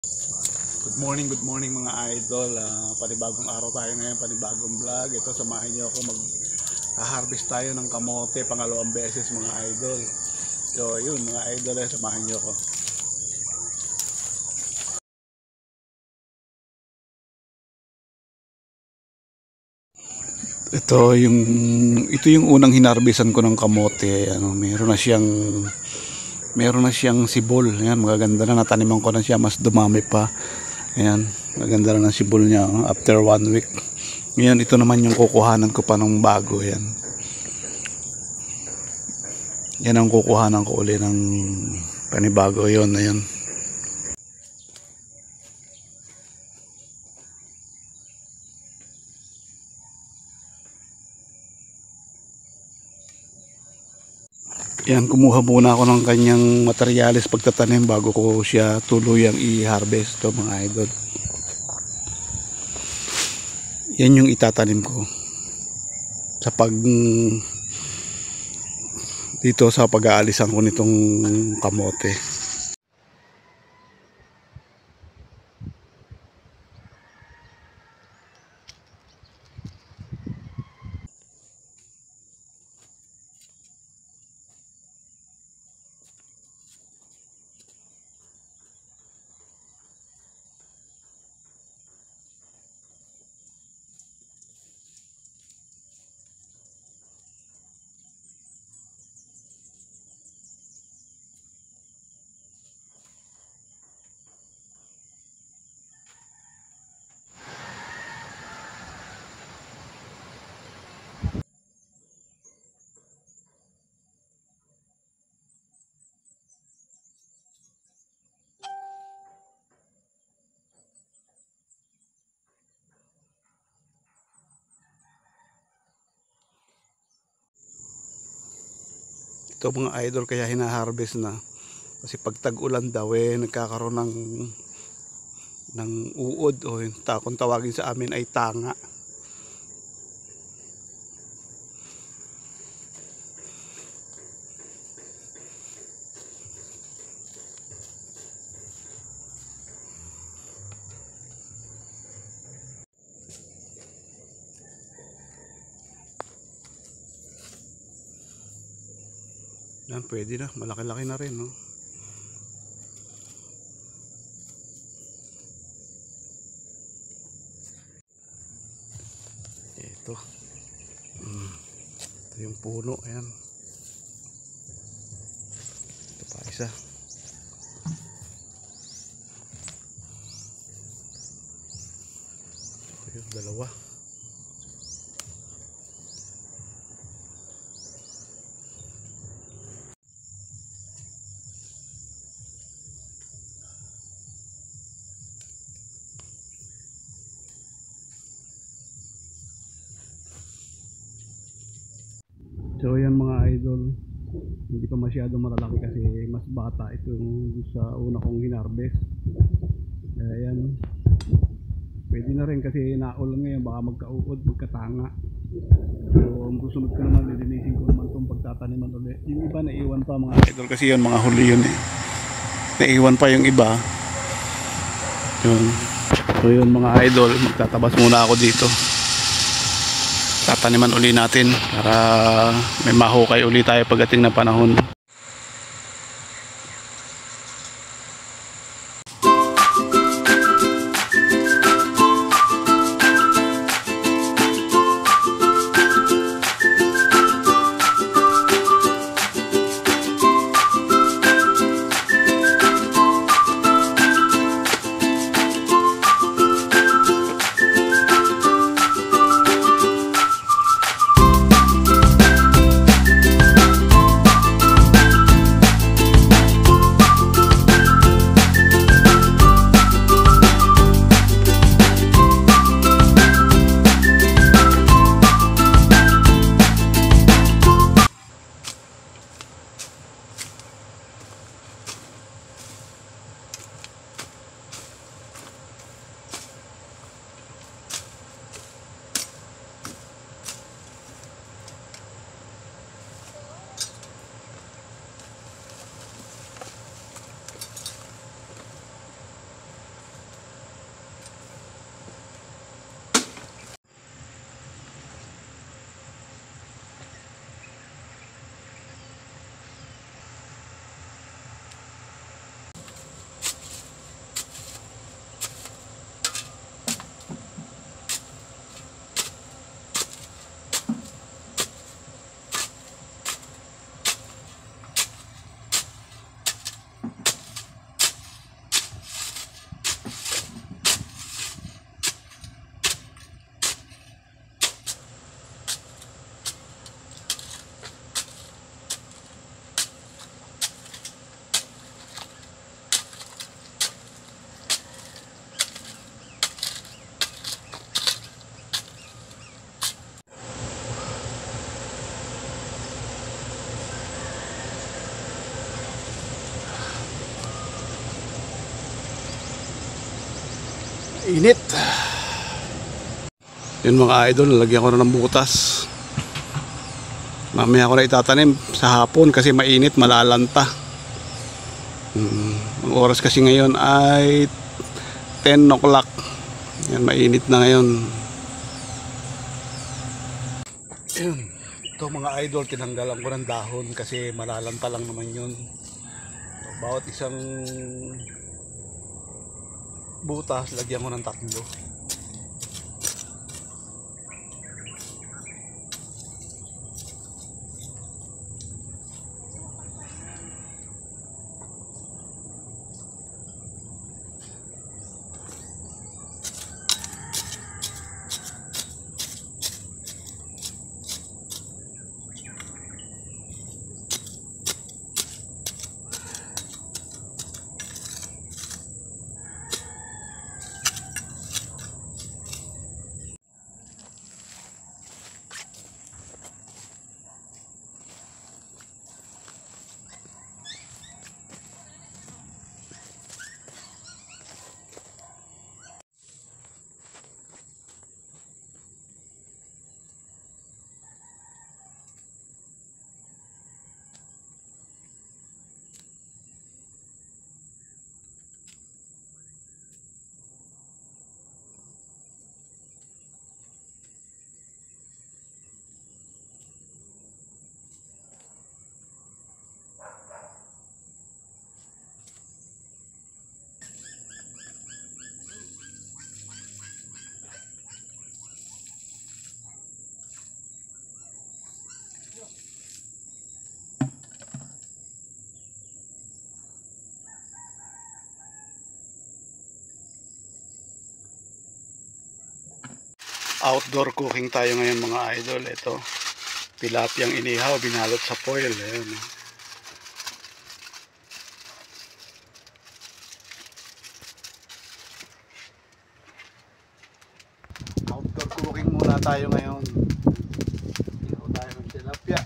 Good morning mga idol. Panibagong araw tayo ngayon, panibagong vlog. Ito, samahan niyo ako mag-harvest tayo ng kamote, pangalawang beses mga idol. So yun mga idol, samahan niyo ako. Ito yung unang hinarbisan ko ng kamote. Meron na siyang sibol. Ayan, magaganda na, nataniman ko na siya, mas dumami pa. Ayan, maganda na ng sibol niya after 1 week. Ngayon, ito naman yung kukuhanan ko pa ng bago. Ayan. Yan ang kukuhanan ko uli ng panibago. Yun, ayan. Yan, kumuha muna ako ng kanyang materyales pagtatanim bago ko siya tuluyang i-harvest to mga idol. Yan yung itatanim ko dito sa pag-aalisan ko nitong kamote. Ito mga idol, kaya hina-harvest na kasi pag tag-ulan daw nagkakaroon ng uod o kung tawagin sa amin ay tanga. Yan, pwede na, malaki-laki na rin, no? Ito yung puno, ayan. Ito pa isa. Ito yung dalawa. So yan mga idol, hindi pa masyado malalaki kasi mas bata ito yung sa una kong hinarvest. Kaya yan, pwede na rin kasi naul ngayon, baka magkauod, magkatanga. So ang susunod ko naman, lilinisin ko naman itong pagtataniman ulit. Yung iba naiwan pa mga idol kasi yun, mga huli yun naiwan pa yung iba yun. So yun mga idol, magtatabas muna ako dito. Tataniman uli natin para may mahukay uli tayo pagdating ng panahon. Init. Yun mga idol, lalagyan ko na ng butas. Mamaya ko na itatanim sa hapon kasi mainit, malalanta. Ang oras kasi ngayon ay 10 o'clock. Yan, mainit na ngayon. Yun. Ito mga idol, tinanggalan ko ng dahon kasi malalanta lang naman yun. Bawat isang butas, lagyan ko ng 3. Outdoor cooking tayo ngayon mga idol. Ito, tilapiyang inihaw, binalot sa foil. Ayan. Outdoor cooking muna tayo ngayon. Inihaw tayo ng tilapia.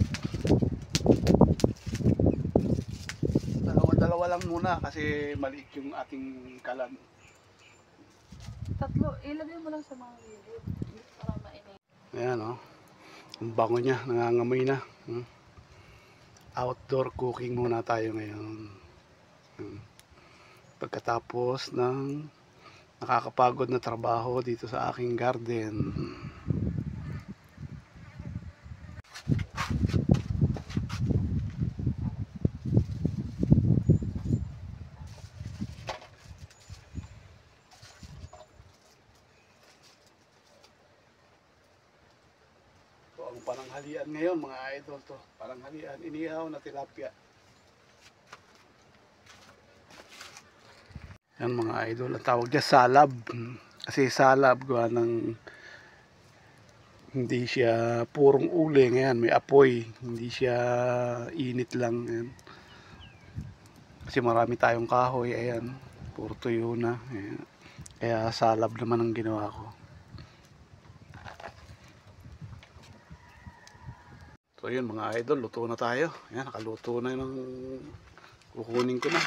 Dalawa lang muna kasi maliit yung ating kalan. 3, ilagay mo lang sa mga gilid para mainit. Ayan o. Ang bango niya, nangangamoy na. Outdoor cooking muna tayo ngayon. Pagkatapos ng nakakapagod na trabaho dito sa aking garden. Ang pananghalian ngayon mga idol to. Pananghalian, inihaw na tilapia. Yan mga idol, ang tawag niya salab. Kasi salab gawa ng hindi siya purong uling. Yan, may apoy. Hindi siya init lang. Yan. Kasi marami tayong kahoy. Ayan, puro tuyo na. Ayan. Kaya salab naman ang ginawa ko. So yun mga idol, luto na tayo. Ayan, nakaluto na yung kukunin ko na.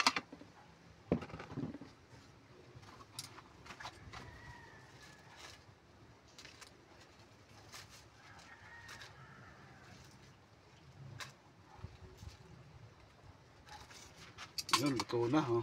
Yun, luto na. Oh.